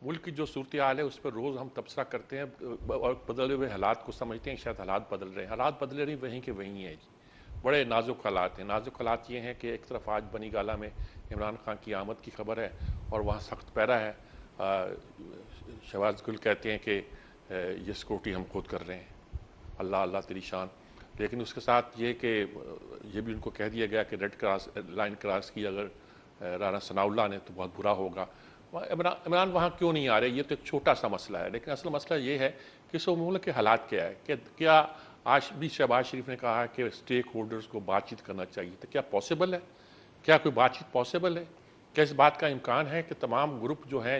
मुल्क की जो सूरत हाल है उस पर रोज़ हम तबसरा करते हैं और बदले हुए हालात को समझते हैं। शायद हालात बदल रहे हैं, हालात बदल रही वहीं के वहीं है जी। बड़े नाजुक हालात हैं। नाजुक हालात ये हैं कि एक तरफ आज बनी गाला में इमरान खान की आमद की खबर है और वहाँ सख्त पैरा है। शहबाज गुल कहते हैं कि ये सिक्योरिटी हम खुद कर रहे हैं, अल्लाह अल्लाह तेरी शान। लेकिन उसके साथ ये कि ये भी उनको कह दिया गया कि रेड क्रॉस लाइन क्रॉस की अगर राना सनाउल्लाह ने तो बहुत बुरा होगा। इमरान वहाँ क्यों नहीं आ रहे, ये तो एक छोटा सा मसला है। लेकिन असल मसला ये है कि इस मुल्क के हालात क्या है कि क्या आज भी शहबाज शरीफ ने कहा है कि स्टेक होल्डर्स को बातचीत करना चाहिए, तो क्या पॉसिबल है? क्या कोई बातचीत पॉसिबल है? क्या इस बात का इम्कान है कि तमाम ग्रुप जो हैं,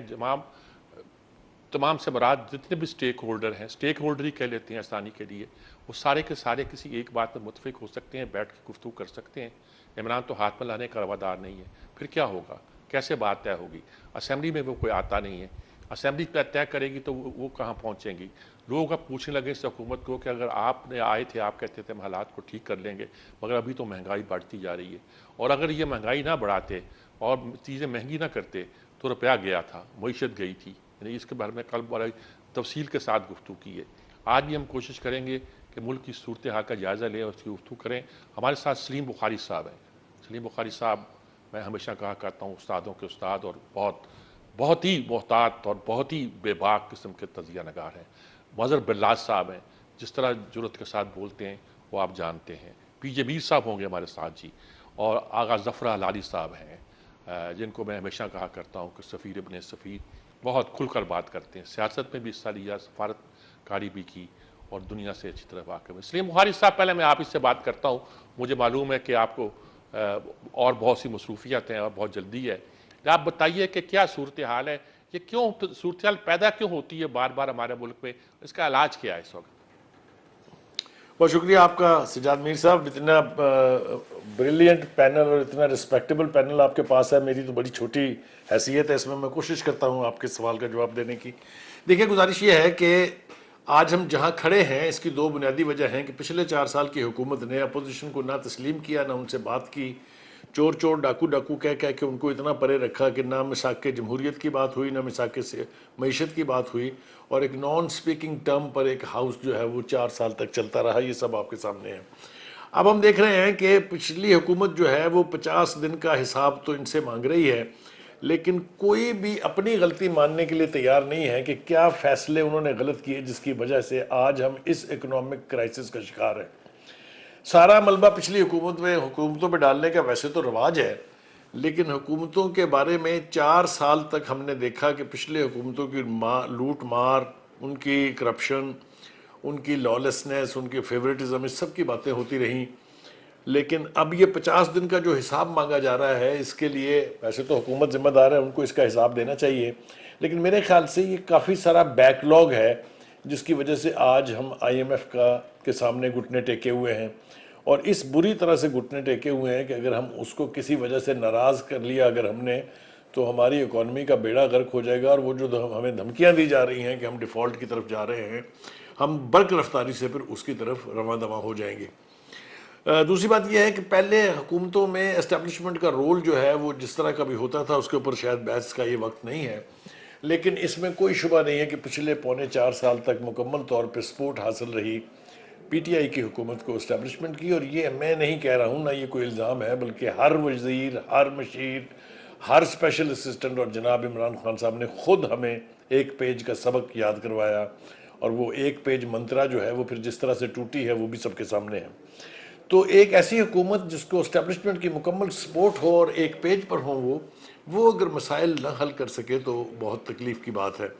तमाम से मुराद जितने भी स्टेक होल्डर हैं, स्टेक होल्डर ही कह लेते हैं आसानी के लिए, वो सारे के सारे किसी एक बात पर मुतफिक हो सकते हैं, बैठ के गुफ्तगू कर सकते हैं? इमरान तो हाथ में लाने का रवादार नहीं है। फिर क्या होगा, कैसे बात तय होगी? असेंबली में वो कोई आता नहीं है। असेंबली तय करेगी तो वो कहाँ पहुँचेंगी? लोग अब पूछने लगे इस हुकूमत को कि अगर आपने आए थे, आप कहते थे हम हालात को ठीक कर लेंगे, मगर अभी तो महंगाई बढ़ती जा रही है, और अगर ये महंगाई ना बढ़ाते और चीज़ें महंगी ना करते तो रुपया गया था, मईशत गई थी। यानी इसके बारे में कल बड़ा तफसील के साथ गुफ्तगू की है। आज भी हम कोशिश करेंगे कि मुल्क की सूरत हाल का जायज़ा लें और उसकी गुफ्तगू करें। हमारे साथ सलीम बुखारी साहब हैं। सलीम बुखारी साहब, मैं हमेशा कहा करता हूँ, उस्तादों के उस्ताद और बहुत ही मोहतात और बहुत ही बेबाक किस्म के तजिया नगार हैं। मज़हर बिल्लाज साहब हैं, जिस तरह जुरत के साथ बोलते हैं वो आप जानते हैं। पीजे मीर साहब होंगे हमारे साथ जी, और आगा ज़फ़र हलाली साहब हैं, जिनको मैं हमेशा कहा करता हूँ कि सफ़ीर इब्ने सफ़ीर, बहुत खुलकर बात करते हैं, सियासत में भी हिस्सा लिया, सफारतकारी भी की और दुनिया से अच्छी तरह वाकिफ़ है। इसलिए बुखारी साहब, पहले मैं आप इससे बात करता हूँ। मुझे मालूम है कि आपको और बहुत सी मसरूफियत हैं और बहुत जल्दी है। आप बताइए कि क्या सूरत हाल है, ये क्यों सूरत हाल पैदा क्यों होती है बार बार हमारे मुल्क में, इसका इलाज क्या है इस वक्त? बहुत शुक्रिया आपका सजाद मीर साहब। इतना ब्रिलियंट पैनल और इतना रिस्पेक्टेबल पैनल आपके पास है। मेरी तो बड़ी छोटी हैसियत है इसमें, मैं कोशिश करता हूँ आपके सवाल का जवाब देने की। देखिए, गुजारिश ये है कि आज हम जहाँ खड़े हैं इसकी दो बुनियादी वजह हैं कि पिछले 4 साल की हुकूमत ने अपोजिशन को ना तस्लीम किया, ना उनसे बात की। चोर चोर डाकू डाकू कह कह के उनको इतना परे रखा कि ना मिसाक जमहूरियत की बात हुई, ना मिसाक से मीशत की बात हुई, और एक नॉन स्पीकिंग टर्म पर एक हाउस जो है वो 4 साल तक चलता रहा। ये सब आपके सामने है। अब हम देख रहे हैं कि पिछली हुकूमत जो है वो 50 दिन का हिसाब तो इनसे मांग रही है, लेकिन कोई भी अपनी गलती मानने के लिए तैयार नहीं है कि क्या फैसले उन्होंने गलत किए जिसकी वजह से आज हम इस इकोनॉमिक क्राइसिस का शिकार हैं। सारा मलबा पिछली हुकूमतों पे डालने का वैसे तो रवाज है, लेकिन हुकूमतों के बारे में 4 साल तक हमने देखा कि पिछले हुकूमतों की लूट मार, उनकी करप्शन, उनकी लॉलेसनेस, उनकी फेवरेटिज्म, इस सब की बातें होती रहीं। लेकिन अब ये 50 दिन का जो हिसाब मांगा जा रहा है, इसके लिए वैसे तो हुकूमत जिम्मेदार है, उनको इसका हिसाब देना चाहिए, लेकिन मेरे ख्याल से ये काफ़ी सारा बैकलॉग है जिसकी वजह से आज हम IMF के सामने घुटने टेके हुए हैं, और इस बुरी तरह से घुटने टेके हुए हैं कि अगर हम उसको किसी वजह से नाराज़ कर लिया अगर हमने, तो हमारी इकॉनमी का बेड़ा गर्क हो जाएगा। और वो जो हमें धमकियां दी जा रही हैं कि हम डिफ़ॉल्ट की तरफ जा रहे हैं, हम बर्क रफ्तारी से फिर उसकी तरफ रवा दवा हो जाएंगे। दूसरी बात यह है कि पहले हुकूमतों में एस्टेब्लिशमेंट का रोल जो है वो जिस तरह का भी होता था, उसके ऊपर शायद बहस का ये वक्त नहीं है, लेकिन इसमें कोई शुबा नहीं है कि पिछले 4.25 साल तक मुकम्मल तौर पर सपोर्ट हासिल रही PTI की हुकूमत को इस्टेब्लिशमेंट की। और ये मैं नहीं कह रहा हूँ, ना ये कोई इल्ज़ाम है, बल्कि हर वज़ीर, हर मशीर, हर स्पेशल असिस्टेंट और जनाब इमरान खान साहब ने खुद हमें एक पेज का सबक याद करवाया, और वो एक पेज मंत्रा जो है वो फिर जिस तरह से टूटी है वो भी सबके सामने है। तो एक ऐसी हुकूमत जिसको इस्टेब्लिशमेंट की मुकम्मल सपोर्ट हो और एक पेज पर हो, वो अगर मसाइल न हल कर सके तो बहुत तकलीफ़ की बात है।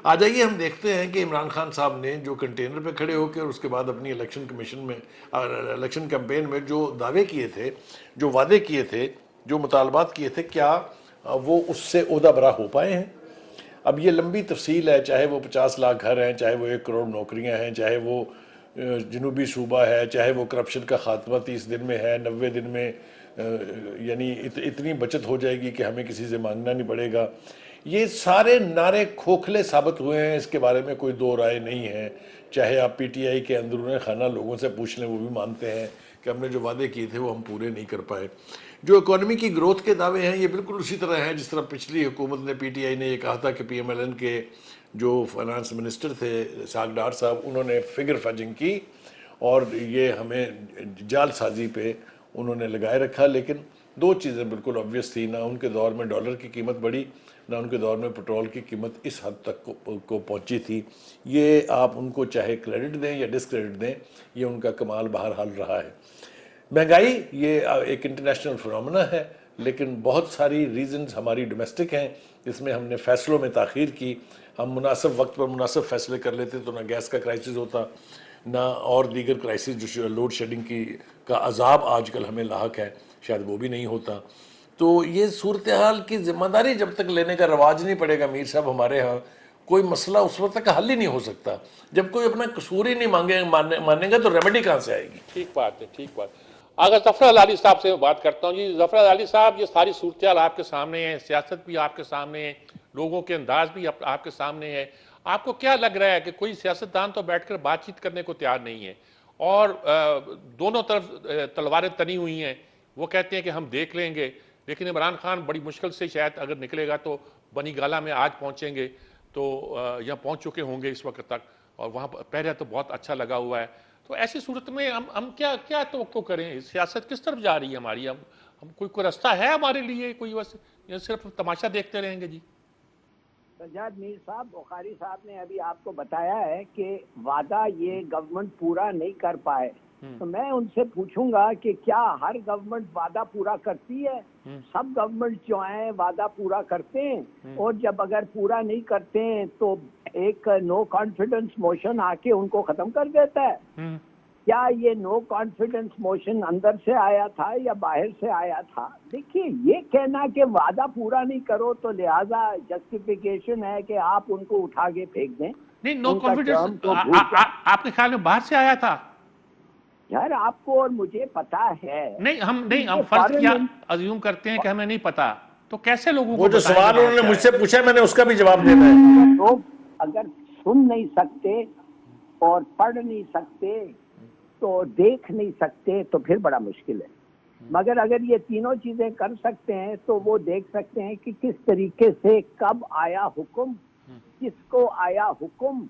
आ जाइए हम देखते हैं कि इमरान खान साहब ने जो कंटेनर पे खड़े होकर और उसके बाद अपनी इलेक्शन कैंपेन में जो दावे किए थे, जो वादे किए थे, जो मुतालबात किए थे, क्या वो उससे ओहदा बरा हो पाए हैं? अब ये लंबी तफसील है, चाहे वो 50 लाख घर हैं, चाहे वो 1 करोड़ नौकरियां हैं, चाहे वो जनूबी सूबा है, चाहे वो करप्शन का खात्मा 30 दिन में है, 90 दिन में यानी इतनी बचत हो जाएगी कि हमें किसी से मांगना नहीं पड़ेगा। ये सारे नारे खोखले साबित हुए हैं, इसके बारे में कोई दो राय नहीं है। चाहे आप PTI के अंदरूनी खाना लोगों से पूछ लें, वो भी मानते हैं कि हमने जो वादे किए थे वो हम पूरे नहीं कर पाए। जो इकोनॉमी की ग्रोथ के दावे हैं ये बिल्कुल उसी तरह हैं जिस तरह पिछली हुकूमत ने, पीटीआई ने ये कहा था कि पीएमएलएन के जो फाइनेंस मिनिस्टर थे सागडार साहब, उन्होंने फिगर फजिंग की और ये हमें जालसाजी पे उन्होंने लगाए रखा। लेकिन दो चीज़ें बिल्कुल ऑब्वियस थी, ना उनके दौर में डॉलर की कीमत बढ़ी, ना उनके दौर में पेट्रोल की कीमत इस हद तक को पहुंची थी। ये आप उनको चाहे क्रेडिट दें या डिसक्रेडिट दें, ये उनका कमाल बहरहाल रहा है। महंगाई ये एक इंटरनेशनल फिनोमेना है, लेकिन बहुत सारी रीजंस हमारी डोमेस्टिक हैं, जिसमें हमने फैसलों में ताख़ीर की। हम मुनासिब वक्त पर मुनासिब फैसले कर लेते तो ना गैस का क्राइसिस होता, ना और दीगर क्राइसिस जो लोड शेडिंग की का अजाब आजकल हमें लाहक है, शायद वो भी नहीं होता। तो ये सूरत हाल की जिम्मेदारी जब तक लेने का रवाज नहीं पड़ेगा मीर साहब हमारे यहाँ, कोई मसला उस वक्त तक हल ही नहीं हो सकता। जब कोई अपना कसूर ही नहीं मानेगा तो रेमेडी कहाँ से आएगी? ठीक बात है, ठीक बात। अगर जफर अली साहब से बात करता हूँ जी। जफर अली साहब, ये सारी सूरत हाल आपके सामने है, सियासत भी आपके सामने है, लोगों के अंदाज भी आपके सामने है। आपको क्या लग रहा है कि कोई सियासतदान तो बैठकर बातचीत करने को तैयार नहीं है और दोनों तरफ तलवारें तनी हुई हैं। वो कहते हैं कि हम देख लेंगे, लेकिन इमरान खान बड़ी मुश्किल से शायद अगर निकलेगा तो बनी गाला में आज पहुंचेंगे, तो यहाँ पहुंच चुके होंगे इस वक्त तक, और वहाँ पहले तो बहुत अच्छा लगा हुआ है। तो ऐसी सूरत में हम क्या तो करें? सियासत किस तरफ जा रही है हमारी? हम कोई रास्ता है हमारे लिए? कोई बस सिर्फ तमाशा देखते रहेंगे जी? सज्जाद मीर साहब, बुखारी साहब ने अभी आपको बताया है कि वादा ये गवर्नमेंट पूरा नहीं कर पाए, तो मैं उनसे पूछूंगा कि क्या हर गवर्नमेंट वादा पूरा करती है? सब गवर्नमेंट जो है वादा पूरा करते हैं, और जब अगर पूरा नहीं करते हैं तो एक नो कॉन्फिडेंस मोशन आके उनको खत्म कर देता है। क्या ये नो कॉन्फिडेंस मोशन अंदर से आया था या बाहर से आया था? देखिए, ये कहना कि वादा पूरा नहीं करो तो लिहाजा जस्टिफिकेशन है कि आप उनको उठा के फेंक दें। नहीं, नो कॉन्फिडेंस आपके ख्याल में बाहर से आया था? यार, आपको और मुझे पता है। नहीं, हम फर्ज क्या अज्यूम करते हैं कि हमें नहीं पता, तो कैसे लोगों को? वो जो सवाल उन्होंने मुझसे पूछा मैंने उसका भी जवाब देना है। लोग अगर सुन नहीं सकते और पढ़ नहीं सकते तो देख नहीं सकते तो फिर बड़ा मुश्किल है। मगर अगर ये तीनों चीजें कर सकते हैं तो वो देख सकते हैं कि किस तरीके से कब आया हुक्म, किसको आया हुक्म,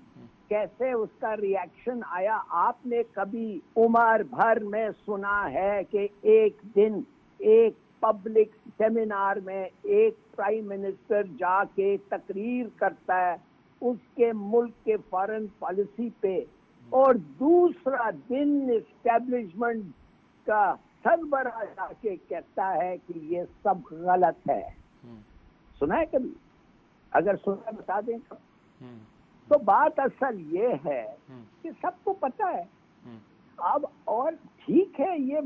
कैसे उसका रिएक्शन आया। आपने कभी उम्र भर में सुना है कि एक दिन एक पब्लिक सेमिनार में एक प्राइम मिनिस्टर जाके तकरीर करता है उसके मुल्क के फॉरेन पॉलिसी पे, और दूसरा दिन एस्टेब्लिशमेंट का सरबराह जाके कहता है कि ये सब गलत है? सुना है कभी? अगर सुना बता दें तो बात असल ये है कि सबको पता है अब। और ठीक है, ये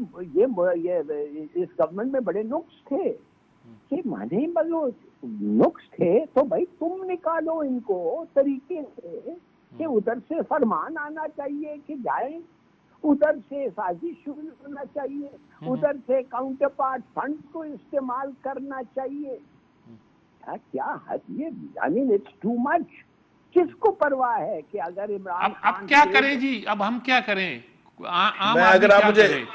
इस गवर्नमेंट में बड़े नुक्स थे कि माने बोलो नुक्स थे तो भाई तुम निकालो इनको तरीके से कि उधर से फरमान आना चाहिए कि जाए, उधर से साजिश शुरू होना चाहिए, उधर से काउंटर पार्ट फंड्स को इस्तेमाल करना चाहिए। क्या हद ये, I mean it's too much. किसको परवाह है कि अगर इमरान अब क्या करें जी? अब हम क्या करें? मैं अगर आप मुझे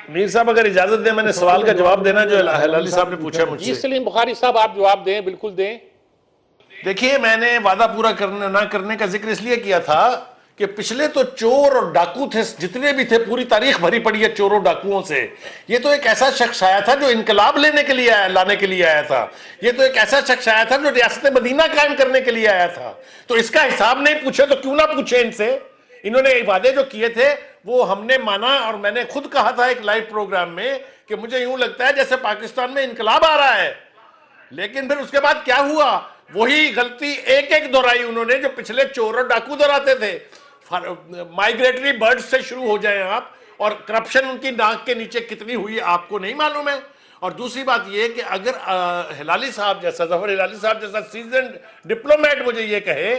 मीर साहब अगर इजाजत दें, मैंने सवाल का जवाब देना जो हलाली साहब ने पूछा मुझसे। जी सलीम बुखारी साहब, आप जवाब दें, बिल्कुल दें। देखिए, मैंने वादा पूरा करने ना करने का जिक्र इसलिए किया था कि पिछले तो चोर और डाकू थे, जितने भी थे, पूरी तारीख भरी पड़ी है चोरों डाकुओं से। ये तो एक ऐसा शख्स आया था जो इनकलाब लाने के लिए आया था। ये तो एक ऐसा शख्स आया था जो रियासत मदीना कायम करने के लिए आया था। तो इसका हिसाब नहीं पूछे तो क्यों ना पूछे इनसे। इन्होंने वादे जो किए थे वो हमने माना, और मैंने खुद कहा था एक लाइव प्रोग्राम में कि मुझे यूं लगता है जैसे पाकिस्तान में इनकलाब आ रहा है। लेकिन फिर उसके बाद क्या हुआ? वही गलती एक एक दोहराई उन्होंने जो पिछले चोर और डाकू दोहराते थे। माइग्रेटरी बर्ड्स से शुरू हो जाए आप, और करप्शन उनकी नाक के नीचे कितनी हुई आपको नहीं मालूम है। और दूसरी बात यह कि अगर हिलाली साहब जैसा, जफर हिलाली साहब जैसा सीजन्ड डिप्लोमेट मुझे ये कहे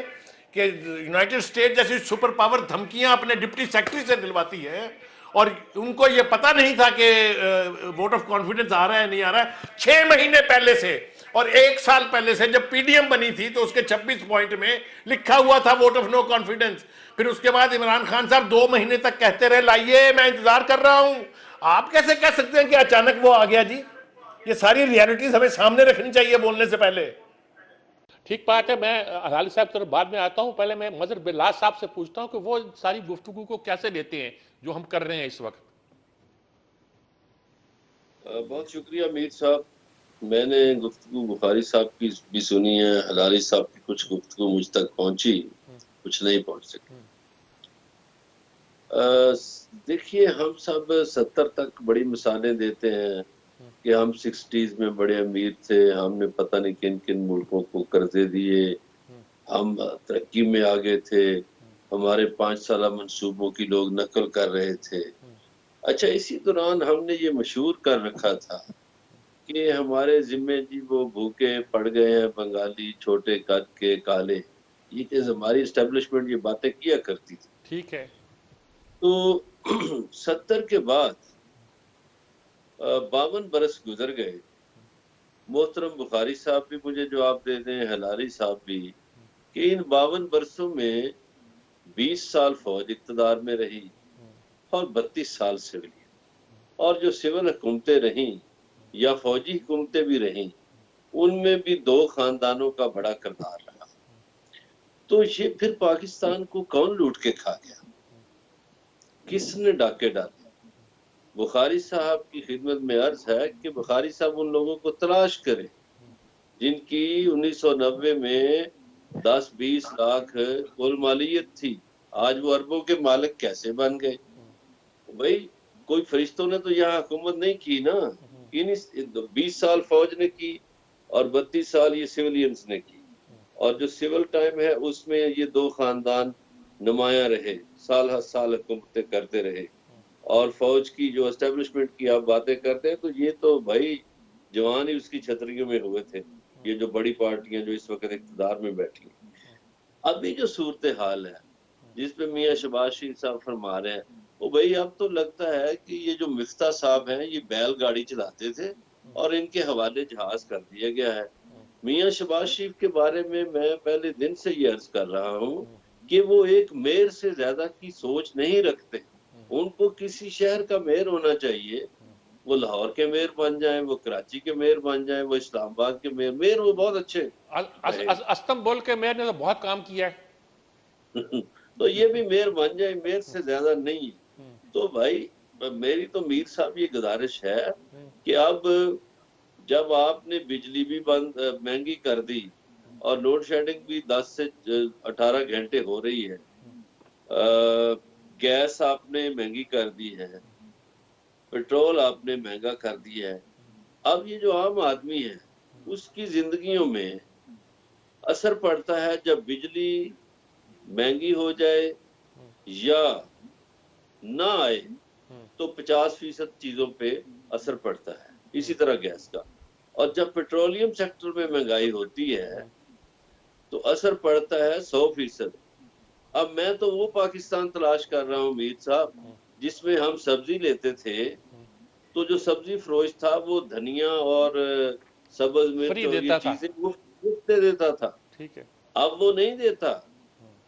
कि यूनाइटेड स्टेट जैसी सुपर पावर धमकियां अपने डिप्टी सेक्रेटरी से दिलवाती है, और उनको ये पता नहीं था कि वोट ऑफ कॉन्फिडेंस आ रहा है नहीं आ रहा है, 6 महीने पहले से और 1 साल पहले से जब पीडीएम बनी थी तो उसके 26 पॉइंट में लिखा हुआ था वोट ऑफ नो कॉन्फिडेंस। फिर उसके बाद इमरान खान साहब 2 महीने तक कहते रहे लाइए मैं इंतजार कर रहा हूं। आप कैसे कह सकते हैं कि अचानक वो आ गया जी? ये सारी रियलिटीज हमें सामने रखनी चाहिए बोलने से पहले। ठीक बात है। मैं हलाली साहब तरफ बाद में आता हूं, पहले मैं मजहर बिलास साहब से पूछता हूं कि वो सारी गुफ्तगू को कैसे लेते हैं जो हम कर रहे हैं इस वक्त। बहुत शुक्रिया मीर साहब। मैंने गुफ्तगू बुखारी साहब की भी सुनी है, हलाली साहब की कुछ गुफ्तगू मुझ तक पहुंची, कुछ नहीं पहुंच सकी। देखिए, हम सब 70 तक बड़ी मिसालें देते हैं कि हम 60s में बड़े अमीर थे, हमने पता नहीं किन किन मुल्कों को कर्जे दिए, हम तरक्की में आ गए थे, हमारे 5 साल मंसूबों की लोग नकल कर रहे थे। अच्छा, इसी दौरान हमने ये मशहूर कर रखा था कि हमारे जिम्मे जी वो भूखे पड़ गए हैं बंगाली, छोटे कद के काले। ये कि हमारी एस्टेब्लिशमेंट ये बातें किया करती थी। ठीक है। तो 70 के बाद 52 बरस गुजर गए। मोहतरम बुखारी साहब भी मुझे जवाब दे दें, हलारी साहब भी, कि इन 52 बरसों में 20 साल फौज इक़्तिदार में रही और 32 साल सिविल। और जो सिविल हुकूमतें रहीं या फौजी हुकूमतें भी रहीं, उनमें भी 2 खानदानों का बड़ा किरदार रहा। तो ये फिर पाकिस्तान को कौन लूट के खा गया, किसने डाके डाले? बुखारी साहब की खिदमत में अर्ज है कि बुखारी साहब उन लोगों को तलाश करें जिनकी 1990 में 10-20 लाख कुल मालियत थी। आज वो अरबों के मालिक कैसे बन गए? भाई, कोई फरिश्तों ने तो यहाँ हुकूमत नहीं की ना, इन 20 साल फौज ने की और 32 साल ये सिविलियंस ने की। और जो सिविल टाइम है उसमें ये 2 खानदान नुमाया रहे, साल हर साल हुकूमतें करते रहे। और फौज की जो एस्टेब्लिशमेंट की आप बातें करते हैं, तो ये तो भाई जवान ही उसकी छतरियों में हुए थे, ये जो बड़ी पार्टियां जो इस वक्त इक़्तिदार में बैठी हैं। अभी जो सूरत हाल है जिसपे मियाँ शहबाज शरीफ साहब फरमा रहे हैं, वो भाई अब तो लगता है कि ये जो मिफ्ता साहब हैं ये बैलगाड़ी चलाते थे और इनके हवाले जहाज कर दिया गया है। मियाँ शहबाज शरीफ के बारे में मैं पहले दिन से ये अर्ज कर रहा हूँ कि वो एक मेयर से ज्यादा की सोच नहीं रखते। उनको किसी शहर का मेयर होना चाहिए, वो लाहौर के मेयर बन जाएं, वो कराची के मेयर बन जाएं, वो इस्लामाबाद के मेयर वो बहुत अच्छे रहे। अस्तंबुल के मेयर ने तो बहुत काम किया है। तो ये भी मेयर बन जाए, मेयर से ज्यादा नहीं। तो भाई, मेरी तो मीर साहब ये गुजारिश है कि अब जब आपने बिजली भी बंद महंगी कर दी और लोड शेडिंग भी 10 से 18 घंटे हो रही है, गैस आपने महंगी कर दी है, पेट्रोल आपने महंगा कर दिया है, अब ये जो आम आदमी है उसकी जिंदगियों में असर पड़ता है। जब बिजली महंगी हो जाए या ना आए तो 50% चीजों पे असर पड़ता है, इसी तरह गैस का। और जब पेट्रोलियम सेक्टर में महंगाई होती है तो असर पड़ता है 100%। अब मैं तो वो पाकिस्तान तलाश कर रहा हूँ मीर साहब, जिसमें हम सब्जी लेते थे तो जो सब्जी फरोश था वो धनिया और सब्ज मिर्च और ये चीजें मुफ्त दे देता था। ठीक है। अब वो नहीं देता।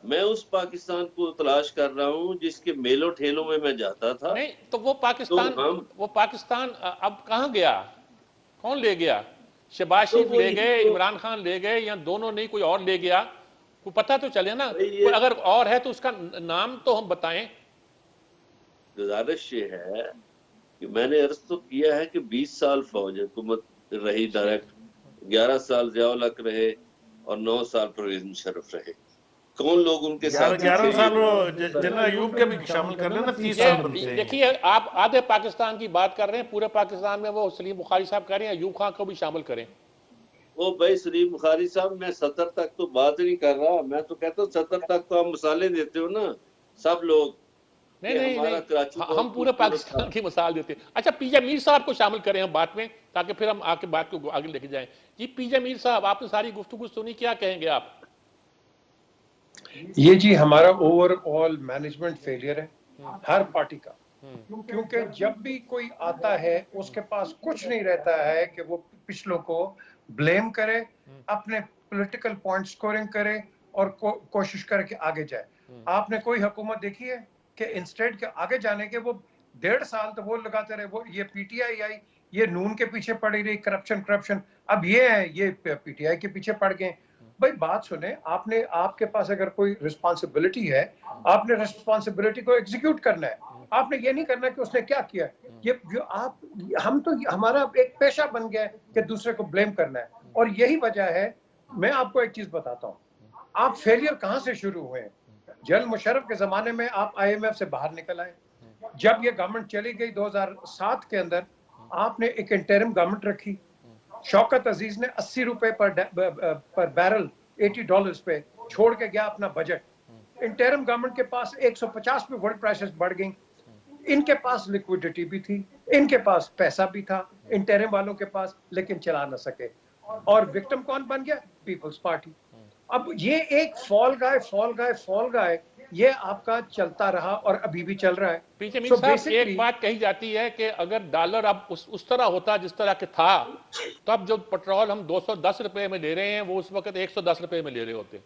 मैं उस पाकिस्तान को तलाश कर रहा हूँ जिसके मेलों ठेलों में मैं जाता था। नहीं तो वो पाकिस्तान अब कहाँ गया, कौन ले गया? शहबाज शरीफ ले गए, इमरान खान ले गए, या दोनों नहीं कोई और ले गया? को पता तो चले ना, कोई अगर और है तो उसका नाम तो हम बताएं। गुजारिश ये है कि मैंने अर्ज तो किया है कि 20 साल फौज हुकूमत रही डायरेक्ट, 11 साल ज़ियाउल हक रहे और 9 साल परवेज मुशर्रफ रहे। कौन लोग उनके साथ? 11 साल जनरल अयूब के भी शामिल कर लेना, 30 साल बनते हैं। देखिए, आप आधे पाकिस्तान की बात कर रहे हैं, पूरे पाकिस्तान में वो सलीम बुखारी साहब कह रहे हैं अयूब खान को भी शामिल करें। वो भाई सलीम बुखारी साहब, मैं 70 तक तो बात नहीं कर रहा, मैं तो कहता हूँ 70 तक तो आप मिसालें देते हो ना सब लोग। नहीं, हम पूरे पाकिस्तान की मिसाल देते हैं। अच्छा, पीजे मीर साहब को शामिल करें हम बात में, ताकि फिर हम आके बात को आगे लेके जाएं। जी पीजे मीर साहब, आपने सारी गुफ्तगू सुनी, क्या कहेंगे आप? ये जी हमारा ओवरऑल मैनेजमेंट फेलियर है हर पार्टी का, क्योंकि जब भी कोई आता है उसके पास कुछ नहीं रहता है कि वो पिछलों को ब्लेम करे, अपने पॉलिटिकल पॉइंट स्कोरिंग करे और कोशिश करे कि आगे जाए। आपने कोई हुकूमत देखी है कि इंस्टेड के आगे जाने के वो 1.5 साल तो वो लगाते रहे? वो ये पीटीआई आई, ये नून के पीछे पड़ी रही, करप्शन करप्शन, अब ये है ये पीटीआई के पीछे पड़ गए। भाई बात सुने, आपने, आपके पास अगर कोई रिस्पॉन्सिबिलिटी है, आपने रिस्पॉन्सिबिलिटी को एग्जीक्यूट करना है। आपने ये नहीं करना कि उसने क्या किया, ये जो आप, हम तो, हमारा एक पेशा बन गया है कि दूसरे को ब्लेम करना है, और यही वजह है। मैं आपको एक चीज बताता हूँ, आप फेलियर कहां से शुरू हुए हैं। जनरल मुशर्रफ के जमाने में आप आईएमएफ से बाहर निकल आए। जब ये गवर्नमेंट चली गई 2007 के अंदर, आपने एक इंटरिम गवर्नमेंट रखी। शौकत अजीज ने 80 रुपए पर बैरल, $80 पे छोड़ के गया अपना बजट। इंटरिम गवर्नमेंट के पास 150 पे वर्ल्ड प्राइसेस बढ़ गई। इनके पास लिक्विडिटी भी थी, इनके पास पैसा भी था, इंटरिम वालों के पास, लेकिन चला ना सके। और विक्टिम कौन बन गया? Peoples party. अब ये एक फॉल गाय ये आपका चलता रहा और अभी भी चल रहा है। पीछे मीर साहब एक बात कही जाती है कि अगर डॉलर अब उस तरह होता जिस तरह के था, तब जो पेट्रोल हम 210 रुपए में ले रहे हैं वो उस वक्त 110 रुपए में ले रहे होते।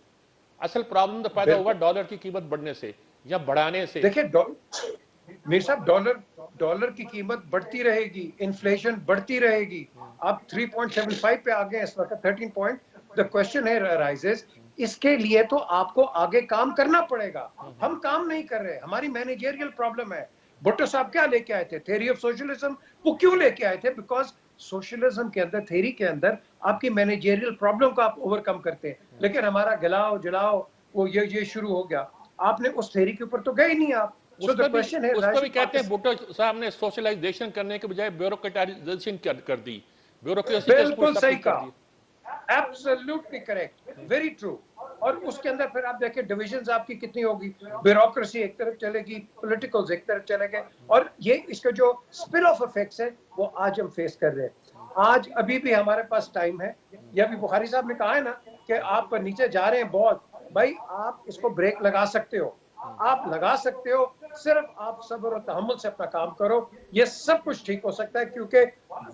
असल प्रॉब्लम तो पैदा हुआ डॉलर की कीमत बढ़ने से या बढ़ाने से। देखिए मीर साहब, डॉलर की कीमत बढ़ती रहेगी, इन्फ्लेशन बढ़ती रहेगी। आप 3.75 पे आ गए इस वक्त, 13 पॉइंट। द क्वेश्चन है राइजेस, इसके लिए तो आपको आगे काम करना पड़ेगा। हम काम नहीं कर रहे, हमारी मैनेजरियल प्रॉब्लम है। भुट्टो साहब क्या लेके आए थे? Theory of socialism. वो क्यों लेके आए थे? बिकॉज सोशलिज्म के अंदर, थ्योरी के अंदर आपकी मैनेजरियल प्रॉब्लम को आप ओवरकम करते हैं। लेकिन हमारा गिलाओ जलाओ वो ये शुरू हो गया। आपने उस थ्योरी के ऊपर तो गए नहीं आप। उसको भी कहते हैं भुट्टो साहब ने सोशलाइजेशन करने के बजाय ब्यूरोक्रेटाइजेशन कर दी। ब्यूरोक्रेसी बिल्कुल सही कहा, एब्सोल्युटली करेक्ट, वेरी ट्रू। और उसके अंदर फिर आप देखिए डिविजन्स आपकी कितनी होगी। ब्यूरोक्रेसी एक तरफ चलेगी, पॉलिटिकल्स एक तरफ चलेंगे, और ये इसके जो स्पिल ऑफ इफेक्ट्स है वो आज हम फेस कर रहे हैं। आज अभी भी हमारे पास टाइम है। ये अभी बुखारी साहब ने कहा है ना कि आप नीचे जा रहे हैं बहुत, भाई आप इसको ब्रेक लगा सकते हो, आप लगा सकते हो। सिर्फ आप सब्र और तहम्मुल से अपना काम करो, ये सब कुछ ठीक हो सकता है। क्योंकि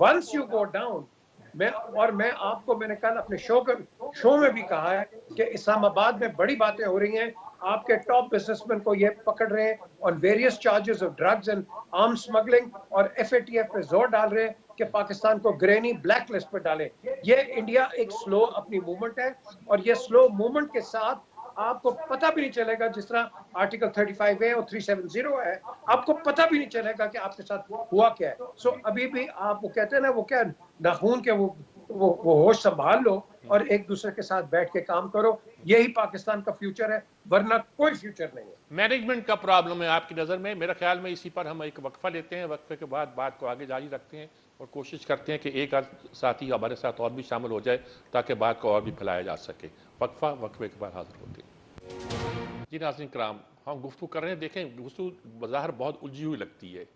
वंस यू गो डाउन, मैं आपको, मैंने कल अपने शो में भी कहा है कि इस्लामाबाद में बड़ी बातें हो रही हैं। आपके टॉप बिजनेसमैन को ये पकड़ रहे हैं on various charges of drugs and arms smuggling, और एफएटीएफ पे जोर डाल रहे हैं कि पाकिस्तान को ग्रेनी ब्लैक लिस्ट पे डालें। ये इंडिया एक स्लो अपनी मूवमेंट है, और ये स्लो मूवमेंट के साथ आपको पता भी नहीं चलेगा, जिस तरह आर्टिकल 35 है और 370 है, आपको पता भी नहीं चलेगा कि आपके साथ हुआ क्या है। सो अभी भी आप, वो कहते हैं ना, वो क्या नाखून के वो होश संभाल लो और एक दूसरे के साथ बैठ के काम करो। यही पाकिस्तान का फ्यूचर है, वरना कोई फ्यूचर नहीं है। मैनेजमेंट का प्रॉब्लम है आपकी नज़र में। मेरा ख्याल में इसी पर हम एक वक्फा लेते हैं, वक्फे के बाद बात को आगे जारी रखते हैं और कोशिश करते हैं कि एक आध साथी हमारे साथ और भी शामिल हो जाए ताकि बात को और भी फैलाया जा सके। वक्फा, वक्फे के बाद हाजिर होते हैं। जी नाज़रीन कराम, हम गुफ्तगू कर रहे हैं। देखें, गुफ्तगू बज़ाहिर बहुत उलझी हुई लगती है।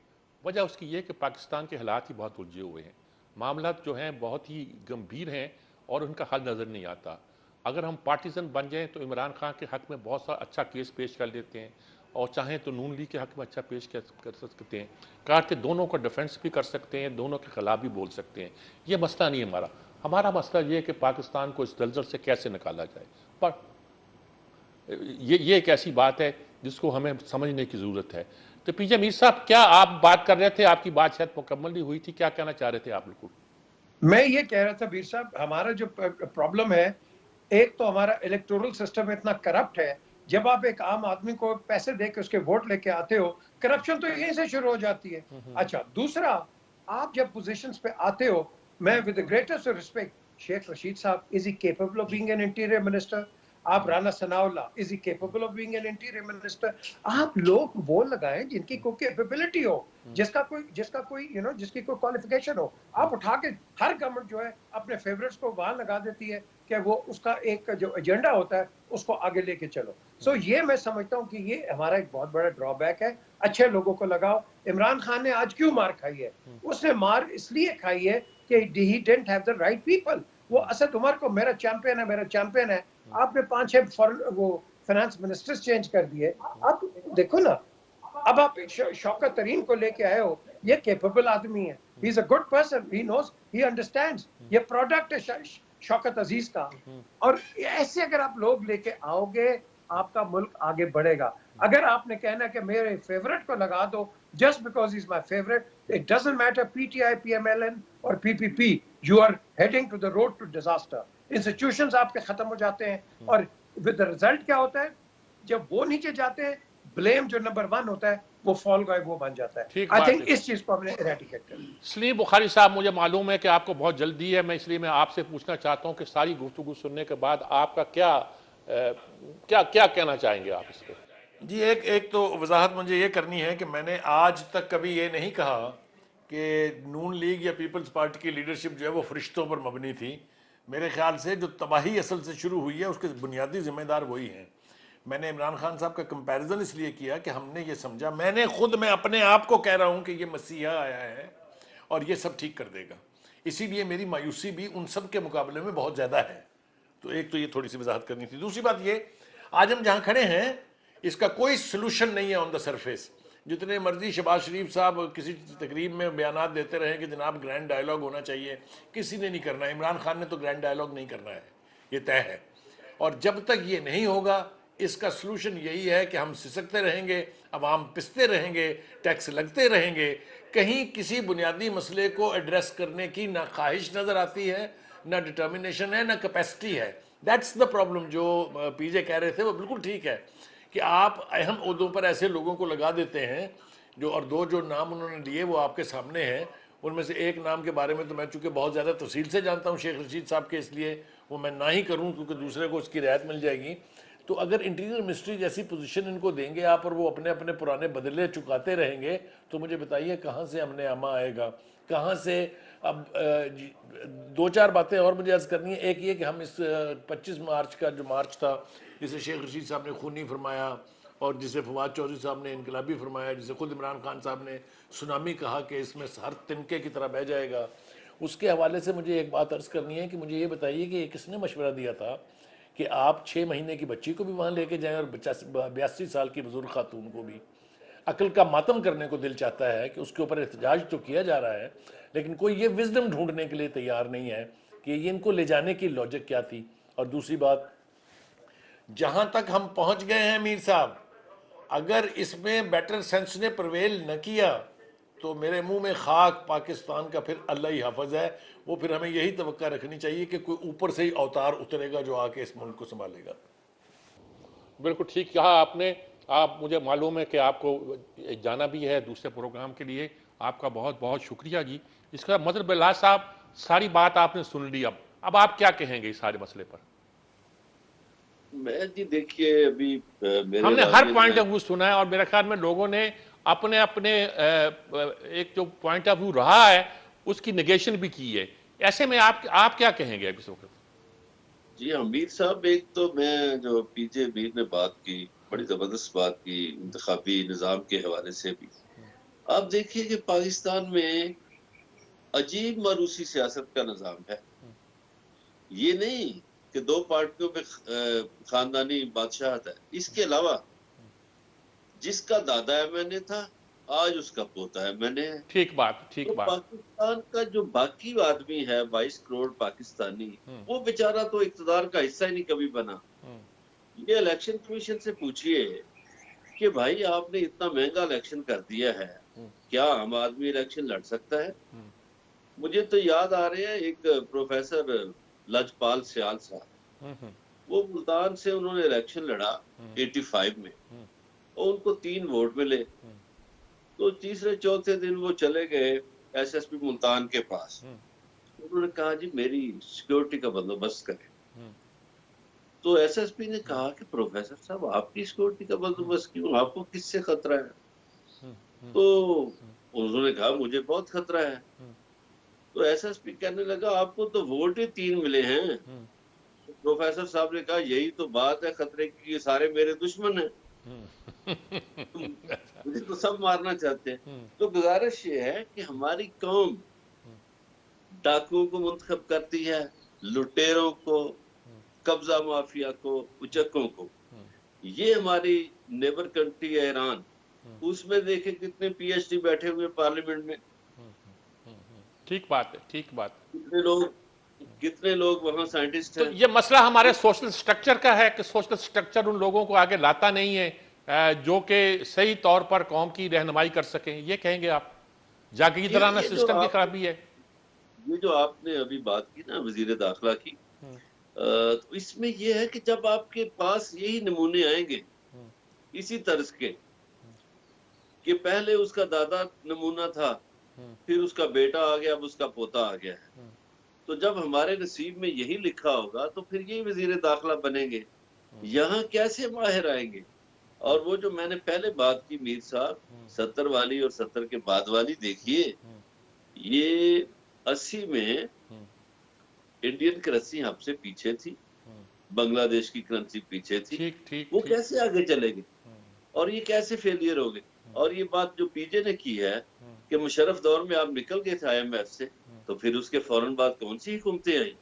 वजह उसकी ये कि पाकिस्तान के हालात ही बहुत उलझे हुए हैं, मामला जो हैं बहुत ही गंभीर हैं और उनका हल नज़र नहीं आता। अगर हम पार्टीजन बन जाएं तो इमरान खान के हक़ में बहुत सा अच्छा केस पेश कर लेते हैं, और चाहें तो नून लीग के हक़ में अच्छा पेश कर सकते हैं, कहा कि दोनों को डिफेंस भी कर सकते हैं, दोनों के खिलाफ भी बोल सकते हैं। ये मसला नहीं है हमारा मसला ये है कि पाकिस्तान को इस दलदल से कैसे निकाला जाए। पर ये एक ऐसी बात है जिसको हमें समझने की ज़रूरत है। तो पीजे मीर साहब, क्या आप बात कर रहे थे? आपकी बात शायद मुकम्मल नहीं हुई थी, क्या कहना चाह रहे थे आप? बिल्कुल, मैं ये कह रहा था मीर साहब, हमारा जो प्रॉब्लम है, एक तो हमारा इलेक्टोरल सिस्टम इतना करप्ट है। जब आप एक आम आदमी को पैसे देके उसके वोट लेके आते हो, करप्शन तो यहीं से शुरू हो जाती है। अच्छा, दूसरा, आप जब पोजीशंस पे आते हो, मैं with the greatest respect, Sheikh Rasheed साहब, is he capable of being an interior minister? आप Rana Sanaullah, is he capable of being an interior minister? आप लोग वो लगाएं जिनकी कोई कैपेबिलिटी हो, जिसका कोई जिसकी कोई क्वालिफिकेशन हो। आप उठा के, हर गवर्नमेंट जो है अपने फेवरेट्स को वहां लगा देती है कि वो उसका एक जो एजेंडा होता है उसको आगे लेके चलो। सो ये मैं समझता हूँ कि ये हमारा एक बहुत बड़ा ड्रॉबैक है। अच्छे लोगों को लगाओ। इमरान खान ने आज क्यों मार खाई है? उसने मार इसलिए खाई है कि he didn't have the right people. वो असद उमर को मेरा चैंपियन है, आपने 5-6 फॉरेन वो फाइनेंस मिनिस्टर्स चेंज कर दिए। आप देखो ना, अब आप शौकत तरीन को लेके आए हो, ये केपेबल आदमी है, he is a good person, he knows, he understands. ये प्रोडक्ट है शौकत अजीज का। और ऐसे अगर आप लोग लेके आओगे, आपका मुल्क आगे बढ़ेगा। अगर आपने कहना कि मेरे फेवरेट को लगा दो, just because he's my favorite. It doesn't matter PTI, PMLN or PPP. You are heading to the road to disaster. Institutions आपके खत्म हो जाते हैं और with the result क्या होता है? जब वो नीचे जाते हैं, blame जो number 1 होता है, वो fall guy वो बन जाता है. ठीक I बात think है। इस चीज को हमने eradicate करना है. सलीम बुखारी साहब, मुझे मालूम है कि आपको बहुत जल्दी है, मैं इसलिए मैं आपसे पूछना चाहता हूं कि सारी गुफ्तगू सुनने के बाद आपका क्या कहना चाहेंगे आप इस पर? जी, एक तो वजाहत मुझे ये करनी है कि मैंने आज तक कभी ये नहीं कहा कि नून लीग या पीपल्स पार्टी की लीडरशिप जो है वो फरिश्तों पर मबनी थी। मेरे ख्याल से जो तबाही असल से शुरू हुई है उसके बुनियादी जिम्मेदार वही हैं। मैंने इमरान खान साहब का कंपैरिजन इसलिए किया कि हमने ये समझा, मैं अपने आप को कह रहा हूँ कि ये मसीहा आया है और ये सब ठीक कर देगा, इसीलिए मेरी मायूसी भी उन सब के मुकाबले में बहुत ज़्यादा है। तो एक तो ये थोड़ी सी वजाहत करनी थी। दूसरी बात ये, आज हम जहाँ खड़े हैं इसका कोई सलूशन नहीं है ऑन द सरफेस। जितने मर्जी शहबाज शरीफ साहब किसी तकरीब में बयानात देते रहे कि जनाब ग्रैंड डायलॉग होना चाहिए, किसी ने नहीं करना। इमरान खान ने तो ग्रैंड डायलॉग नहीं करना है, ये तय है। और जब तक ये नहीं होगा इसका सलूशन यही है कि हम सिसकते रहेंगे, अवाम पिसते रहेंगे, टैक्स लगते रहेंगे। कहीं किसी बुनियादी मसले को एड्रेस करने की ना ख्वाहिश नज़र आती है, ना डिटर्मिनेशन है, ना कैपेसिटी है। That's the problem. जो पीजे कह रहे थे वो बिल्कुल ठीक है कि आप अहम ओहदों पर ऐसे लोगों को लगा देते हैं जो, और दो जो नाम उन्होंने लिए वो आपके सामने हैं। उनमें से एक नाम के बारे में तो मैं चूँकि बहुत ज़्यादा तफसील से जानता हूँ शेख रशीद साहब के, इसलिए वो मैं ना ही करूँ क्योंकि दूसरे को उसकी रियायत मिल जाएगी। तो अगर इंटीरियर मिनिस्ट्री जैसी पोजीशन इनको देंगे आप और वो अपने अपने पुराने बदले चुकाते रहेंगे, तो मुझे बताइए कहाँ से हमने आमा आएगा, कहाँ से। अब 2-4 बातें और मुझे अर्ज़ करनी है। एक ये कि हम इस 25 मार्च का जो मार्च था, जिसे शेख रशीद साहब ने खूनी फरमाया और जिसे फवाद चौधरी साहब ने इनकलाबी फरमाया, जिसे खुद इमरान खान साहब ने सुनामी कहा कि इसमें हर तिनके की तरह बह जाएगा, उसके हवाले से मुझे एक बात अर्ज़ करनी है कि मुझे ये बताइए कि किसने मशवरा दिया था कि आप 6 महीने की बच्ची को भी वहाँ लेके जाएं और 82 साल की बुजुर्ग खातून को भी। अकल का मातम करने को दिल चाहता है कि उसके ऊपर एहतजाज तो किया जा रहा है, लेकिन कोई ये विजडम ढूंढने के लिए तैयार नहीं है कि ये इनको ले जाने की लॉजिक क्या थी। और दूसरी बात, जहाँ तक हम पहुँच गए हैं मीर साहब, अगर इसमें बेटर सेंस ने प्रवेल न किया तो मेरे मुंह में खाक पाकिस्तान का फिर अल्लाह ही हाफिज है। वो फिर हमें यही तवक्का रखनी चाहिए कि कोई ऊपर से ही अवतार उतरेगा जो आके इस मुल्क को संभालेगा। बिल्कुल ठीक कहा आपने। आप, मुझे मालूम है कि आपको जाना भी है दूसरे प्रोग्राम के लिए। आपका बहुत बहुत शुक्रिया जी। इसका मतलब बिलाल साहब, सारी बात आपने सुन ली। अब आप क्या कहेंगे इस सारे मसले पर? मैं जी देखिए, अभी हमने हर पॉइंट ऑफ व्यू सुना है और मेरे ख्याल में लोगों ने अपने अपने एक जो पॉइंट ऑफ व्यू रहा है उसकी निगेशन भी की है। ऐसे में आप क्या कहेंगे इस वक्त? जी हमीद साहब, एक तो मैं जो पीजे मीर ने बात की, बड़ी जबरदस्त बात की इंतखाबी निज़ाम के हवाले से भी। आप देखिए कि पाकिस्तान में अजीब मारूसी सियासत का निज़ाम है। ये नहीं कि 2 पार्टियों में खानदानी बादशाहत है। इसके अलावा जिसका दादा एमएनए था आज उसका पोता एमएनए है। ठीक बात। तो पाकिस्तान का जो बाकी आदमी है 22 करोड़ पाकिस्तानी, वो बेचारा तो इक्तदार का हिस्सा ही नहीं कभी बना। ये इलेक्शन कमीशन से पूछिए कि भाई आपने इतना महंगा इलेक्शन कर दिया है, क्या आम आदमी इलेक्शन लड़ सकता है? मुझे तो याद आ रहे हैं एक प्रोफेसर लजपाल सियाल साहब, वो मुल्तान से उन्होंने इलेक्शन लड़ा 85 में और उनको 3 वोट मिले। तो तीसरे चौथे दिन वो चले गए एसएसपी मुल्तान के पास। उन्होंने कहा जी मेरी सिक्योरिटी का बंदोबस्त करें। तो एसएसपी ने कहा कि प्रोफेसर साहब आपकी सिक्योरिटी का बंदोबस्त क्यों, आपको किससे खतरा है? तो उन्होंने कहा मुझे बहुत खतरा है। तो एसएसपी कहने लगा आपको तो वोट ही 3 मिले हैं। तो प्रोफेसर साहब ने कहा यही तो बात है खतरे की, ये सारे मेरे दुश्मन हैं। मुझे तो सब मारना चाहते हैं। तो गुजारिश ये है कि हमारी कौम डाकुओं को मुंतखब करती है, लुटेरों को, कब्जा माफिया को, उचक्कों को। ये हमारी नेबर कंट्री है ईरान, उसमें देखे कितने पीएचडी बैठे हुए पार्लियामेंट में। ठीक बात है, ठीक बात। कितने लोग वहां साइंटिस्ट हैं। तो ये मसला हमारे सोशल स्ट्रक्चर का है कि सोशल स्ट्रक्चर उन लोगों को आगे लाता नहीं है जो कि सही तौर पर कौम की रहनुमाई कर सकें, ये कहेंगे आप? जागीरदाराना ये जो सिस्टम की आप खराबी है। ये जो आपने अभी बात की ना वजीर दाखिला की, तो इसमें ये है कि जब आपके पास यही नमूने आएंगे इसी तर्ज के, कि पहले उसका दादा नमूना था, फिर उसका बेटा आ गया, अब उसका पोता आ गया है, तो जब हमारे नसीब में यही लिखा होगा तो फिर यही वजीर दाखिला बनेंगे। यहाँ कैसे माहिर आएंगे? और वो जो मैंने पहले बात की मीर साहब, 70 वाली और 70 के बाद वाली, देखिए ये 80 में इंडियन करेंसी हमसे पीछे थी, बांग्लादेश की करेंसी पीछे थी, ठीक ठीक वो ठीक। कैसे आगे चलेंगे और ये कैसे फेलियर हो गए? और ये बात जो पीजे ने की है कि मुशर्रफ दौर में आप निकल गए थे आईएमएफ से, तो फिर उसके फौरन बाद कौन सी हुकूमतें आई,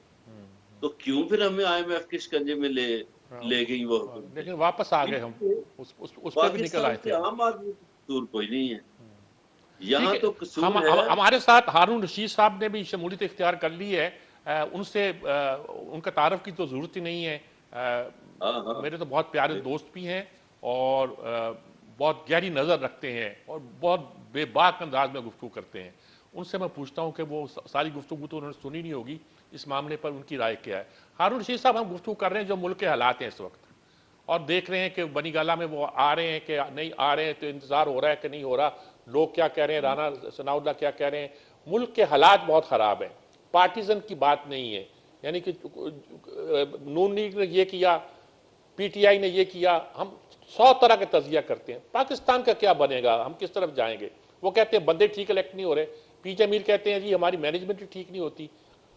तो क्यों फिर हमें आईएमएफ के शिकंजे में ले गई वो हुकूमतें? लेकिन वापस आ गए हम, उस पे भी निकल पाकिस्तान आए के थे हम। आम आदमी का कसूर कोई नहीं है, ठीक यहाँ है। तो कसूर है। हमारे साथ हारून रशीद साहब ने भी शमूलियत इख्तियार कर ली है। उनसे उनका तारफ की तो ज़रूरत ही नहीं है। हाँ हाँ, मेरे तो बहुत प्यारे दोस्त भी हैं और बहुत गहरी नज़र रखते हैं और बहुत बेबाक अंदाज में गुफ्तगू करते हैं। उनसे मैं पूछता हूँ कि वो सारी गुफ्तगू तो उन्होंने सुनी नहीं होगी, इस मामले पर उनकी राय क्या है। हारून रशीद साहब, हम गुफ्तगू कर रहे हैं जो मुल्क के हालात हैं इस वक्त, और देख रहे हैं कि बनी गाला में वो आ रहे हैं कि नहीं आ रहे हैं, तो इंतजार हो रहा है कि नहीं हो रहा, लोग क्या कह रहे हैं, राना सनाउल्लाह क्या कह रहे हैं। मुल्क के हालात बहुत ख़राब हैं, पार्टीजन की बात नहीं है, यानी कि नून लीग ने ये किया, पीटीआई ने ये किया, हम 100 तरह के तजिया करते हैं। पाकिस्तान का क्या बनेगा, हम किस तरफ जाएंगे? वो कहते हैं बंदे ठीक इलेक्ट नहीं हो रहे, पीजे मीर कहते हैं जी हमारी मैनेजमेंट ठीक नहीं होती,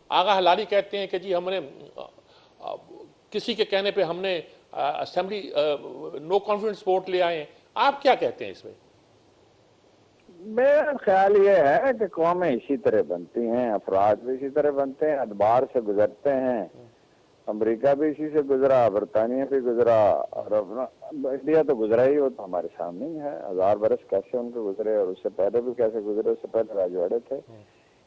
आगा हलाली कहते हैं कि जी हमने किसी के कहने पे हमने असेंबली नो कॉन्फिडेंस वोट ले आए हैं। आप क्या कहते हैं इसमें? मेरा ख्याल ये है कि कौमें इसी तरह बनती हैं, अफराद भी इसी तरह बनते हैं, अदबार से गुजरते हैं। अमेरिका भी इसी से गुजरा, बरतानिया भी गुजरा, और अपना इंडिया तो गुजरा ही, वो तो हमारे सामने ही है। 1000 बरस कैसे उनके गुजरे और उससे पहले भी कैसे गुजरे, उससे पहले राजवाड़े थे।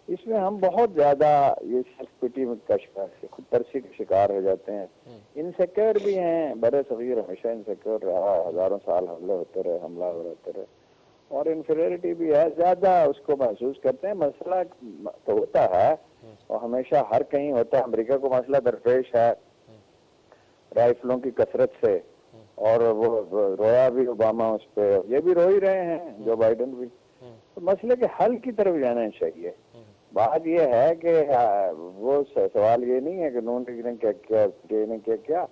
इसमें हम बहुत ज्यादा ये सेल्फ पिटी का शिकार, खुद तरसी के शिकार हो जाते हैं। इनसिक्योर भी हैं, बड़े सगीर हमेशा इनसिक्योर रहा, हजारों साल हमले होते रहे, हमला होते रहे, और इन्फीरियरिटी भी है, ज्यादा उसको महसूस करते हैं। मसला तो होता है और हमेशा हर कहीं होता है। अमेरिका को मसला दरपेश है राइफलों की कसरत से, और वो रोया भी ओबामा उस पे, ये भी रो ही रहे हैं, जो बाइडेन भी। तो मसले के हल की तरफ जाना चाहिए। बात ये है कि वो सवाल ये नहीं है कि नून लीग ने क्या किया, ने क्या किया।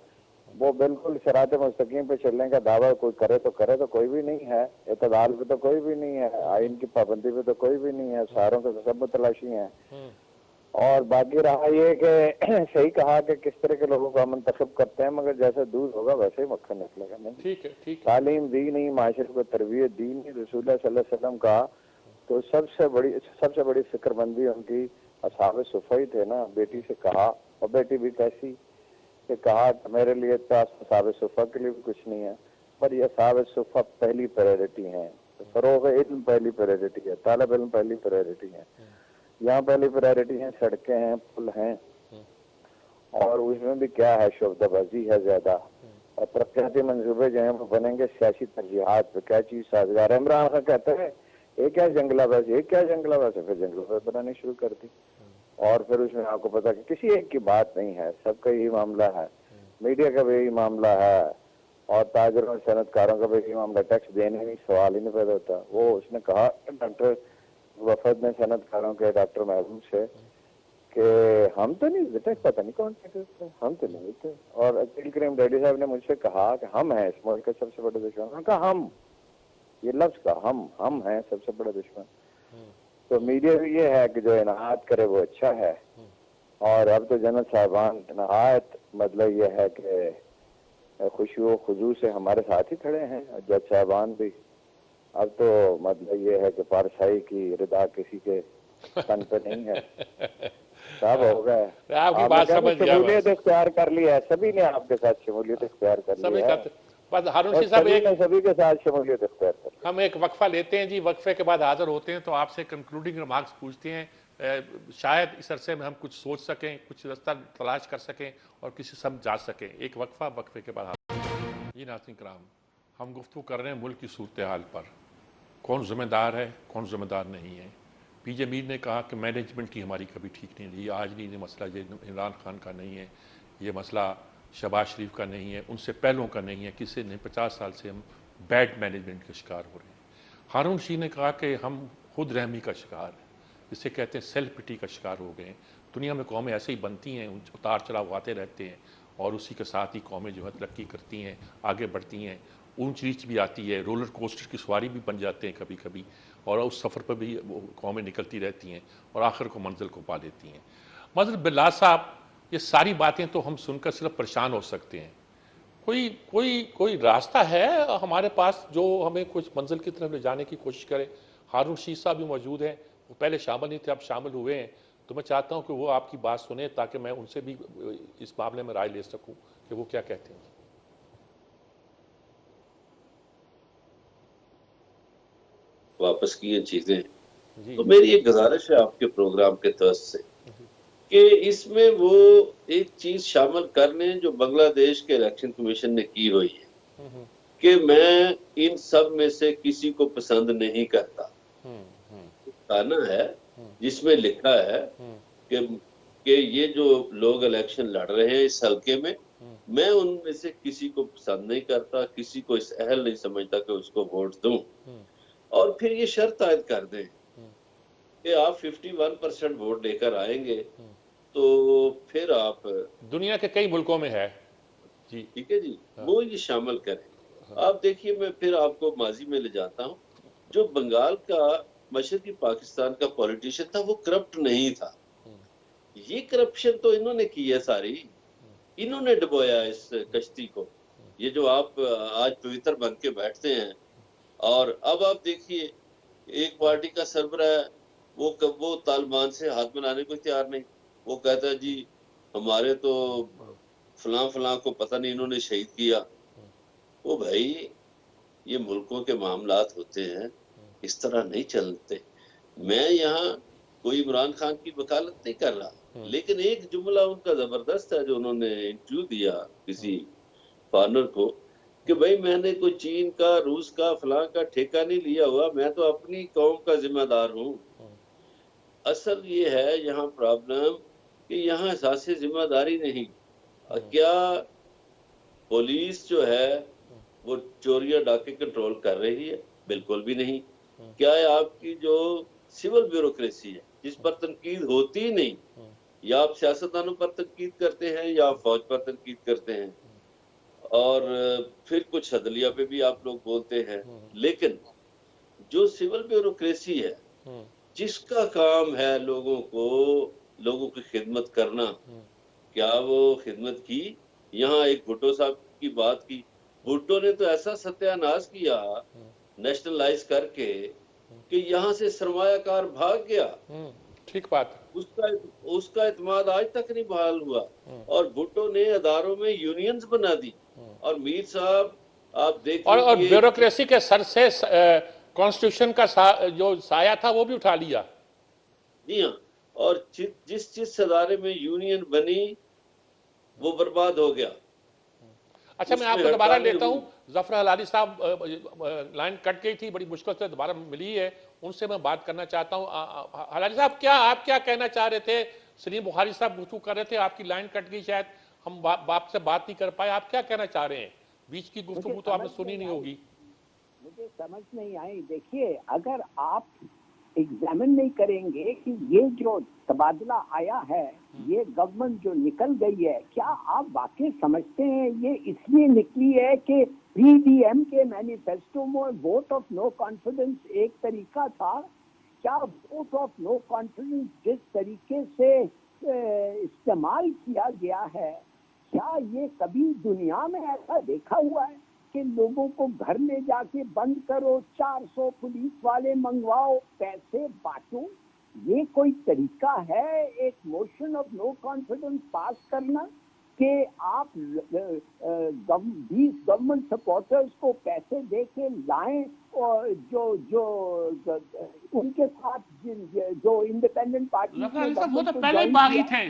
वो बिल्कुल शरात मुस्तकीम पे चलने का दावा कोई करे तो कोई भी नहीं है, इतदाल पे तो कोई भी नहीं है, आइन की पाबंदी पे तो कोई भी नहीं है, सारों के सब मुतलाशी हैं। और बाकी रहा ये कि सही कहा कि किस तरह के लोगों को हम मुंतखब करते हैं, मगर जैसे दूध होगा वैसे ही मक्खन निकलेगा। नहीं, ठीक है, ठीक है। तालीम दी नहीं, माशरे को तरबियत दी नहीं रसूलुल्लाह सल्लल्लाहु अलैहि वसल्लम का। तो सबसे बड़ी फिक्रमंदी उनकी असहाब सुफ़ा ही थे ना। बेटी से कहा, और बेटी भी कैसी कि कहा कि मेरे लिए तो असहाब सुफ़ा के लिए भी कुछ नहीं है, पर ये असहाब सुफ़ा पहली प्रायोरिटी है, फरोग़ इल्म पहली प्रायोरिटी है, तालिब इल्म पहली प्रायोरिटी है। यहाँ पहली प्रायोरिटी है सड़कें हैं, पुल हैं, और उसमें भी क्या है, शोबदाबाजी है ज्यादा, और तरक्याती मंसूबे जो है वो बनेंगे सियासी तरजीहात पे। क्या चीज साजगार है? इमरान खान कहते हैं एक क्या जंगलाबाजी, एक क्या जंगलाबाजी, फिर जंगलाबाजी बनानी शुरू कर दी। और फिर उसमें आपको पता कि किसी एक की बात नहीं है, सबका यही मामला है, मीडिया का भी यही मामला है, और ताजरों और सनतकारों का भी यही मामला। टैक्स देने में सवाल ही नहीं पैदा होता। वो उसने कहा डॉक्टर वफद ने सनतकारों के डॉक्टर महबूब से कि हम तो नहीं देते, पता नहीं कौन से हम तो नहीं देते। और अकील करीम डैडी साहब ने मुझसे कहा कि हम हैं इस मुल्क के सबसे बड़े दुश्मन। उन्होंने कहा हम, ये लफ्ज का हम हैं सबसे बड़े दुश्मन। तो मीडिया भी ये है कि जो इनायत करे वो अच्छा है। और अब तो जनरल साहबान नहायत मतलब ये है कि खुशी खुजू से हमारे साथ ही खड़े हैं, जज साहबान भी। अब तो मतलब ये है कि पारसाई की रिदा किसी के तन पे नहीं है, सब हो गए। आपकी बात समझ गया। शमूलियत इख्तियार कर ली है, सभी ने आपके साथ शमूलियत इख्तियार कर ली है। बस हारून रशीद साहब, सभी के साथ शमूलियत इख्तियार कर ली। हम एक वक्फा लेते हैं जी, वक्फे के बाद हाजिर होते हैं तो आपसे कंक्लूडिंग रिमार्क्स पूछते हैं। शायद इस अरसे में हम कुछ सोच सकें, कुछ रास्ता तलाश कर सकें और किसी सब जा सकें। एक वक्फा, वक्फे के बाद जी नाज़रीन किराम, हम गुफ्तगू कर रहे हैं मुल्क की सूरत हाल पर, कौन जिम्मेदार है कौन जिम्मेदार नहीं है। पीजे मीर ने कहा कि मैनेजमेंट की हमारी कभी ठीक नहीं रही, आज नहीं, ये मसला ये इमरान खान का नहीं है, ये मसला शहबाज शरीफ का नहीं है, उनसे पहलों का नहीं है, किसी ने 50 साल से हम बैड मैनेजमेंट के शिकार हो रहे हैं। हारून रशीद ने कहा कि हम खुद रहमी का शिकार हैं, जिसे कहते हैं सेल्फ पिटी का शिकार हो गए। दुनिया में कौमें ऐसे ही बनती हैं, उतार चढ़ाव आते रहते हैं और उसी के साथ ही कौमें जो है तरक्की करती हैं, आगे बढ़ती हैं, ऊंच नीच भी आती है, रोलर कोस्टर की सवारी भी बन जाते हैं कभी कभी, और उस सफ़र पर भी वो कौमें निकलती रहती हैं और आखिर को मंजिल को पा लेती हैं। मतलब बिल्ला साहब, ये सारी बातें तो हम सुनकर सिर्फ परेशान हो सकते हैं। कोई कोई कोई रास्ता है हमारे पास जो हमें कुछ मंजिल की तरफ ले जाने की कोशिश करे? हारून रशीद साहब भी मौजूद हैं, वो पहले शामिल नहीं थे, अब शामिल हुए हैं, तो मैं चाहता हूं कि वो आपकी बात सुने ताकि मैं उनसे भी इस मामले में राय ले सकूं कि वो क्या कहते हैं। वापस की ये चीजें, जी तो मेरी एक गुजारिश है आपके प्रोग्राम के तर्ज से कि इसमें वो एक चीज शामिल कर लें जो बांग्लादेश के इलेक्शन कमीशन ने की हुई है कि मैं इन सब में से किसी को पसंद नहीं करता। गाना है जिसमें लिखा है कि ये जो लोग इलेक्शन लड़ रहे हैं इस हल्के में, मैं उनमें से किसी को पसंद नहीं करता, किसी को इस अहल नहीं समझता कि उसको वोट दूं। और फिर ये शर्त आयद कर दें कि आप 51% वोट लेकर आएंगे तो फिर आप, दुनिया के कई मुल्कों में है जी, ठीक है जी, वो ये शामिल करें। आप देखिए, मैं फिर आपको माजी में ले जाता हूँ, जो बंगाल का मशरकी पाकिस्तान का पॉलिटिशियन था वो करप्ट नहीं था। ये करप्शन तो इन्होंने की है सारी, इन्होंने डुबोया इस कश्ती को। ये जो आप आज पवित्र बन के बैठते हैं, और अब आप देखिए एक पार्टी का सरबराह है, वो तालिबान से हाथ मिलाने को तैयार नहीं। वो कहता है जी हमारे तो फलां फलां को पता नहीं इन्होंने शहीद किया। वो भाई, ये मुल्कों के मामलात होते हैं, इस तरह नहीं चलते। मैं यहाँ कोई इमरान खान की वकालत नहीं कर रहा, लेकिन एक जुमला उनका जबरदस्त है जो उन्होंने इंटरव्यू दिया किसी फॉरनर को कि भाई मैंने कोई चीन का, रूस का, फलां का ठेका नहीं लिया हुआ, मैं तो अपनी कौम का जिम्मेदार हूँ। असल ये है यहाँ प्रॉब्लम कि यहाँ एहसास जिम्मेदारी नहीं। क्या पुलिस जो है वो चोरियां डाके कंट्रोल कर रही है? बिल्कुल भी नहीं। क्या है आपकी जो सिविल ब्यूरोक्रेसी है जिस पर तनकीद होती ही नहीं, या आप सियासतदानों पर तनकीद करते हैं या फौज पर तनकीद करते हैं, और फिर कुछ अदलिया पे भी आप लोग बोलते हैं, लेकिन जो सिविल ब्यूरोक्रेसी है जिसका काम है लोगों की खिदमत करना, क्या वो खिदमत की? यहाँ एक भुट्टो साहब की बात की, भुट्टो ने तो ऐसा सत्यानाश किया नेशनलाइज करके कि यहाँ से सरमायाकार भाग गया। ठीक बात। उसका इत्मीनान आज तक नहीं बहाल हुआ, और भुट्टो ने अदारों में यूनियंस बना दी, और मीर साहब आप देखिए और ब्यूरोक्रेसी के सर से कॉन्स्टिट्यूशन का जो साया था वो भी उठा लिया। जी हाँ, और जिस अदारे में यूनियन बनी वो बर्बाद हो गया। अच्छा, मैं आपको दोबारा लेता हूँ। जफर हलाली साहब, लाइन कट गई थी, बड़ी मुश्किल से दोबारा मिली है, उनसे मैं बात करना चाहता हूँ। हलाली साहब, आप क्या कहना चाह रहे थे? सलीम बुखारी साहब गुफ्तगू कर रहे थे, आपकी लाइन कट गई, शायद हम बाप से बात नहीं कर पाए। आप क्या कहना चाह रहे हैं? बीच की गुफ्तगू तो आपने सुनी नहीं होगी। मुझे समझ नहीं आई। देखिए, अगर आप एग्जामिन नहीं करेंगे कि ये जो तबादला आया है, ये गवर्नमेंट जो निकल गई है, क्या आप वाकई समझते हैं ये इसलिए निकली है कि पीडीएम के मैनिफेस्टो में वोट ऑफ नो कॉन्फिडेंस एक तरीका था? क्या वोट ऑफ नो कॉन्फिडेंस जिस तरीके से इस्तेमाल किया गया है, क्या ये कभी दुनिया में ऐसा देखा हुआ है कि लोगों को घर में जाके बंद करो, 400 पुलिस वाले मंगवाओ, पैसे बांटो? ये कोई तरीका है एक मोशन ऑफ नो कॉन्फिडेंस पास करना कि आप 20 गवर्नमेंट सपोर्टर्स को पैसे दे के लाएं, और जो उनके साथ जो इंडिपेंडेंट पार्टी, वो तो पहले बागी थे,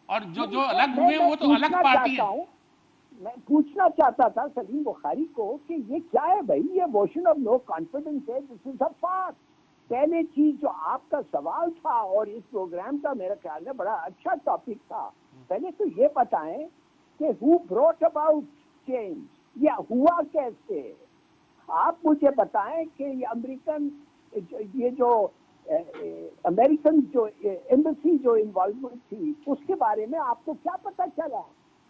और जो अलग हुए वो तो अलग पार्टी है। मैं पूछना चाहता था सलीम बुखारी को कि ये क्या है भाई, ये मोशन ऑफ नो कॉन्फिडेंस है, दिस इज अ फैक्ट। पहले चीज जो आपका सवाल था और इस प्रोग्राम का मेरा ख्याल है बड़ा अच्छा टॉपिक था, पहले तो ये बताएं कि हु ब्रॉट अबाउट चेंज, या हुआ कैसे। आप मुझे बताएं कि ये अमेरिकन जो एम्बेसी जो इन्वॉल्वमेंट थी उसके बारे में आपको क्या पता चला।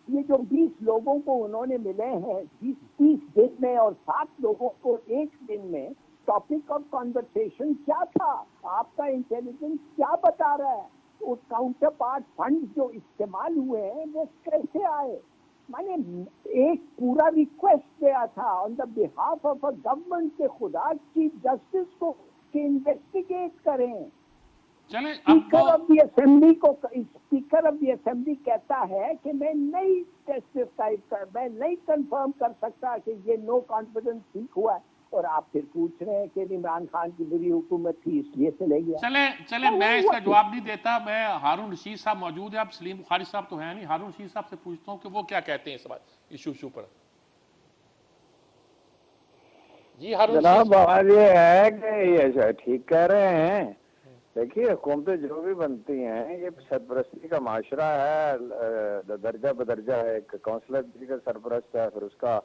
ये जो 20 लोगों को उन्होंने मिले हैं 20-30 दिन में और 7 लोगों को एक दिन में, टॉपिक ऑफ कॉन्वर्सेशन क्या था, आपका इंटेलिजेंस क्या बता रहा है, वो काउंटर पार्ट फंड जो इस्तेमाल हुए हैं वो कैसे आए। मैंने एक पूरा रिक्वेस्ट दिया था on the behalf of a government के खुदा चीफ जस्टिस को कि इन्वेस्टिगेट करें। चले स्पीकर ऑफ द असेंबली को, स्पीकर ऑफ द असेंबली कहता है कि मैं नहीं टेस्टिफाई कर, मैं नहीं कंफर्म कर सकता कि ये नो कॉन्फिडेंस ठीक हुआ है, और आप फिर पूछ रहे हैं कि इमरान खान की बुरी हुकूमत थी इसलिए चले गया। चले मैं इसका जवाब नहीं देता। मैं हारून रशीद साहब मौजूद है, आप सलीम बुखारी साहब तो है नहीं, हारून रशीद साहब से पूछता हूँ कि वो क्या कहते हैं इस बात इशू पर। जी हारून जनाब, बात ये है कि ये ठीक कह रहे हैं। देखिए, हुकूमतें जो भी बनती हैं ये सरपरस्ती का माशरा है, दर्जा बदर्जा है। एक काउंसलर जी का सरपरस्त है, फिर उसका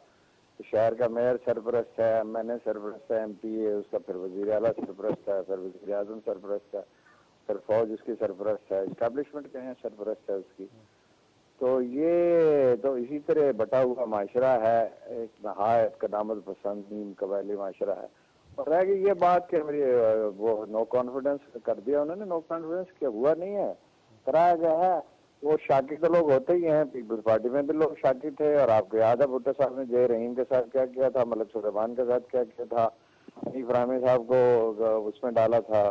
शहर का मेयर सरपरस्त है, मैंने सरपरस्त है, MP है उसका, फिर वजीर आला सरपरस्त है, फिर वजीर आजम सरपरस्त है, फिर फौज उसकी सरपरस्त है, इस्टेब्लिशमेंट के हैं सरपरस्त है उसकी। तो ये तो इसी तरह बटा हुआ माशरा है, एक नहायत कदामत पसंद नीम कबायली माशरा है। और रह गई ये बात कि मेरी वो नो कॉन्फिडेंस कर दिया उन्होंने, नो कॉन्फिडेंस क्या हुआ नहीं है, कराया गया है। वो शाकी तो लोग होते ही हैं, पीपल्स पार्टी में भी लोग शाकी थे। और आपको याद है भुट्टो साहब ने जय रहीम के साथ क्या किया था, मलिक सुलेमान के साथ क्या किया था, हनीफ रहमी साहब को उसमें डाला था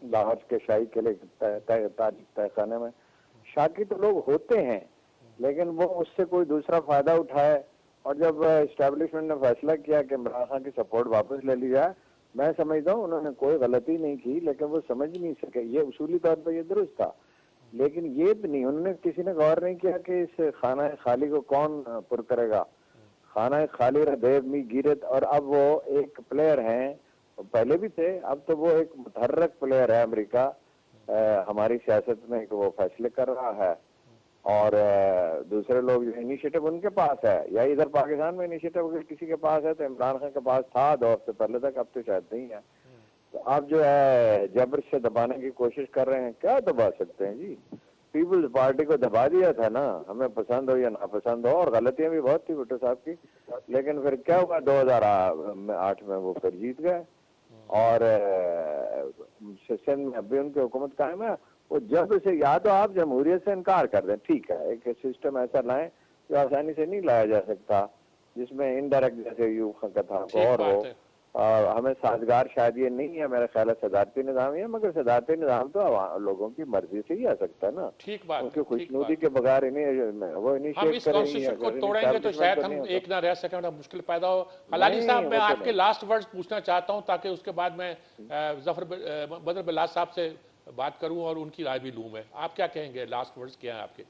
लाहौर के शाही किले तारीख तहखाने में। शाकी तो लोग होते हैं, लेकिन वो उससे कोई दूसरा फायदा उठाए। और जब एस्टेब्लिशमेंट ने फैसला किया कि इमरान खान की सपोर्ट वापस ले ली जाए, मैं समझता हूँ उन्होंने कोई गलती नहीं की, लेकिन वो समझ नहीं सके। ये उसूली तौर पर ये दुरुस्त था, लेकिन ये भी नहीं, उन्होंने किसी ने गौर नहीं किया कि इस खाना खाली को कौन पुर करेगा। खाना खाली रदेव मी गिरत, और अब वो एक प्लेयर हैं, पहले भी थे, अब तो वो एक मुतहर्रक प्लेयर है अमेरिका हमारी सियासत में, कि वो फैसले कर रहा है। और दूसरे लोग इनिशिएटिव उनके पास है, या इधर पाकिस्तान में इनिशिएटिव अगर किसी के पास है तो इमरान खान के पास था 2 हफ्ते पहले तक, अब तो शायद नहीं है। तो आप जो है जबर से दबाने की कोशिश कर रहे हैं, क्या दबा सकते हैं जी। पीपल्स पार्टी को दबा दिया था ना, हमें पसंद हो या ना पसंद हो, और गलतियां भी बहुत थी भुट्टो साहब की, लेकिन फिर क्या हुआ 2008 में वो फिर जीत गए। और सिंध में अभी उनकी हुकूमत कायम है। वो जब से, या तो आप जमहूरियत से इनकार कर दें, ठीक है, एक सिस्टम ऐसा लाएं जो आसानी से नहीं लाया जा सकता, जिसमें इनडायरेक्ट जैसे यू का था और हो। हमें साजगार शायद ये नहीं है, मेरा ख्याल है सदारती निज़ाम ही है, मगर सदारती निज़ाम तो लोगों की मर्जी से ही आ सकता है ना। ठीक बात, उनकी खुशनुदी के बगैर वो हम इस कॉन्स्टिट्यूशन को तोड़ेंगे तो शायद हम एक ना रह सकें, बड़ा मुश्किल पैदा हो। हलाली साहब, मैं आपके लास्ट वर्ड्स पूछना चाहता हूं ताकि उसके बाद मैं जफर बदर बिलाल साहब से बात करूं और उनकी राय भी लूं। मैं, आप क्या कहेंगे, लास्ट वर्ड्स क्या है आपके?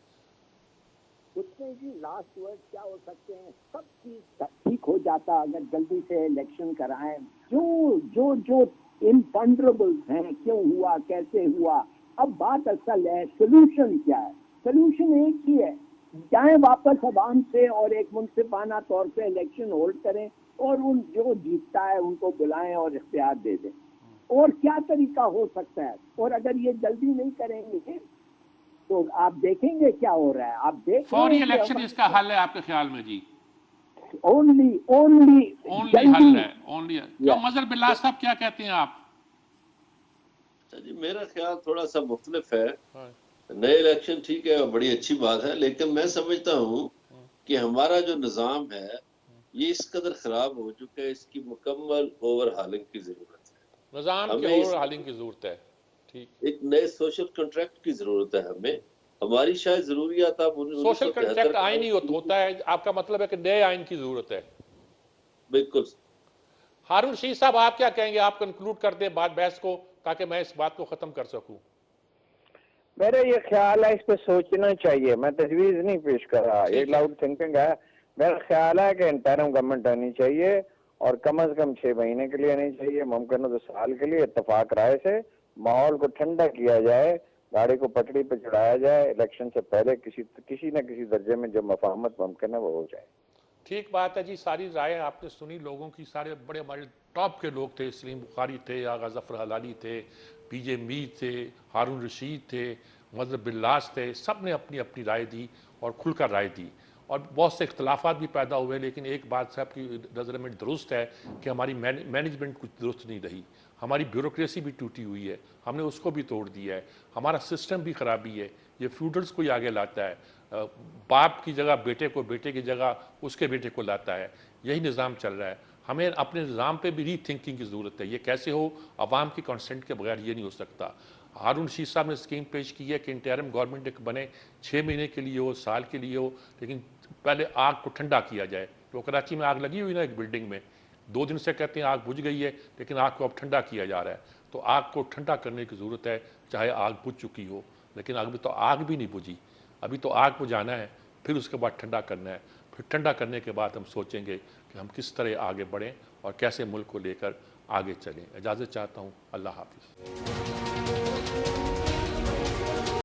उसमें जी लास्ट वर्ड क्या हो सकते हैं, सब चीज ठीक हो जाता अगर जल्दी से इलेक्शन कराएं। जो इम्पॉन्डरेबल्स हैं, क्यों हुआ, कैसे हुआ, अब बात असल है सोल्यूशन क्या है। सोल्यूशन एक ही है, जाएं वापस अवाम से और एक मुनसिफाना तौर पे इलेक्शन होल्ड करें और उन जो जीतता है उनको बुलाएं और इख्तियार दे दें। और क्या तरीका हो सकता है, और अगर ये जल्दी नहीं करेंगे तो आप देखेंगे क्या हो रहा है। आप देख फौरी इलेक्शन इसका हल है आपके ख्याल में जी? ओनली हल है, ओनली। क्यों मजहर बिल्लाह साहब क्या कहते हैं आप? जी मेरा ख्याल थोड़ा सा मुख्तलिफ है। नए इलेक्शन ठीक है, बड़ी अच्छी बात है, लेकिन मैं समझता हूँ कि हमारा जो निज़ाम है ये इस कदर खराब हो चुका है, इसकी मुकम्मल ओवरहालिंग की जरूरत है। निज़ाम की ओवरहालिंग की जरूरत है। ठीक, एक नए सोशल कॉन्ट्रैक्ट की जरूरत है हमें। हमारी शायद जरूरियात आप सोशल कॉन्ट्रैक्ट आइन ही होता है, आपका मतलब है कि नए आइन की जरूरत है। बिल्कुल। हारून रशीद साहब, आप क्या कहेंगे? आप कंक्लूड कर दें बात बहस को ताकि मैं इस बात को खत्म कर सकूं। मेरा ये ख्याल है इस पे सोचना चाहिए, मैं तजवीज नहीं पेश कर रहा, ये लाउड थिंकिंग है। मेरा ख्याल है कि इंटरिम गवर्नमेंट आनी चाहिए और कम से कम 6 महीने के लिए आनी चाहिए, मुमकिन हो तो साल के लिए, इत्तेफाक राय से माहौल को ठंडा किया जाए, गाड़ी को पटड़ी पे चढ़ाया जाए, इलेक्शन से पहले किसी न किसी दर्जे में जो मफाहमत मुमकिन है वो हो जाए। ठीक बात है जी, सारी राय आपने सुनी लोगों की, सारे बड़े हमारे टॉप के लोग थे, सलीम बुखारी थे, आगा जफर हलाली थे, पीजे मीर थे, हारून रशीद थे, मजहब बिल्लास थे, सब ने अपनी अपनी राय दी और खुलकर राय दी और बहुत से इख्तलाफात भी पैदा हुए। लेकिन एक बात साहब की नज़र में दुरुस्त है कि हमारी मैनेजमेंट कुछ दुरुस्त नहीं रही, हमारी ब्यूरोक्रेसी भी टूटी हुई है, हमने उसको भी तोड़ दिया है, हमारा सिस्टम भी खराबी है, ये फ्यूडल्स को ही आगे लाता है, बाप की जगह बेटे को, बेटे की जगह उसके बेटे को लाता है, यही निज़ाम चल रहा है। हमें अपने निज़ाम पे भी री थिंकिंग की ज़रूरत है, ये कैसे हो, अवाम की कंसेंट के बगैर ये नहीं हो सकता। हारून रशीद साहब ने स्कीम पेश की है कि इंटरिम गवर्नमेंट एक बने, 6 महीने के लिए हो, साल के लिए हो, लेकिन पहले आग को ठंडा किया जाए। तो कराची में आग लगी हुई ना एक बिल्डिंग में, 2 दिन से कहते हैं आग बुझ गई है, लेकिन आग को अब ठंडा किया जा रहा है। तो आग को ठंडा करने की ज़रूरत है, चाहे आग बुझ चुकी हो, लेकिन अभी तो आग भी नहीं बुझी, अभी तो आग बुझाना है, फिर उसके बाद ठंडा करना है, फिर ठंडा करने के बाद हम सोचेंगे कि हम किस तरह आगे बढ़ें और कैसे मुल्क को लेकर आगे चलें। इजाज़त चाहता हूँ, अल्लाह हाफिज़।